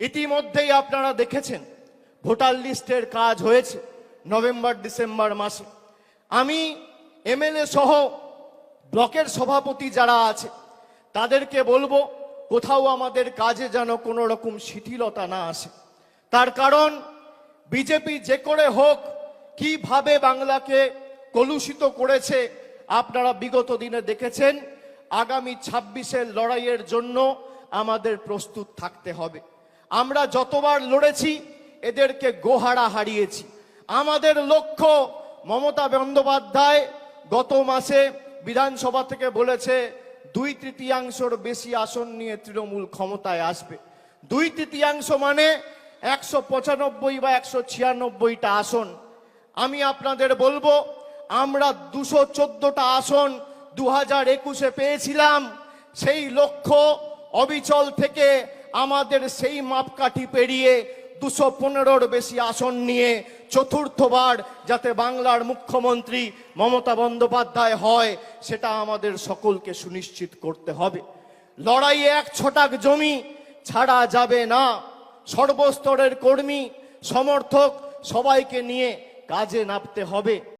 ইতিমধ্যেই আপনারা দেখেছেন ভোটার লিস্টের কাজ হয়েছে নভেম্বর ডিসেম্বর মাসে। আমি এমএলএ সহ ব্লকের সভাপতি যারা আছে তাদেরকে বলবো, কোথাও আমাদের কাজে যেন কোনো রকম শিথিলতা না আসে। তার কারণ বিজেপি যে করে হোক কিভাবে বাংলাকে কলুষিত করেছে আপনারা বিগত দিনে দেখেছেন। আগামী 26-এর লড়াইয়ের জন্য আমাদের প্রস্তুত থাকতে হবে। আমরা যতবার লড়েছি এদেরকে গোহারা হারিয়েছি। আমাদের লক্ষ্য, মমতা বন্দ্যোপাধ্যায় গত মাসে বিধানসভা থেকে বলেছে 2/3 বেশি আসন নিয়ে তৃণমূল ক্ষমতায় আসবে। 2/3 মানে 195 বা 196টা আসন। আমি আপনাদের বলবো, আমরা 214টা আসন 2021-এ পেয়েছিলাম। সেই লক্ষ্য অবিচল থেকে আমাদের সেই মাপকাঠি পেরিয়ে 215-র বেশি আসন নিয়ে চতুর্থবার যাতে বাংলার মুখ্যমন্ত্রী মমতা বন্দ্যোপাধ্যায় হয়, সেটা আমাদের সকলকে সুনিশ্চিত করতে হবে। লড়াইয়ে 1 ছটাক জমি ছাড়া যাবে না। সর্বস্তরের কর্মী সমর্থক সবাইকে নিয়ে কাজে নামতে হবে।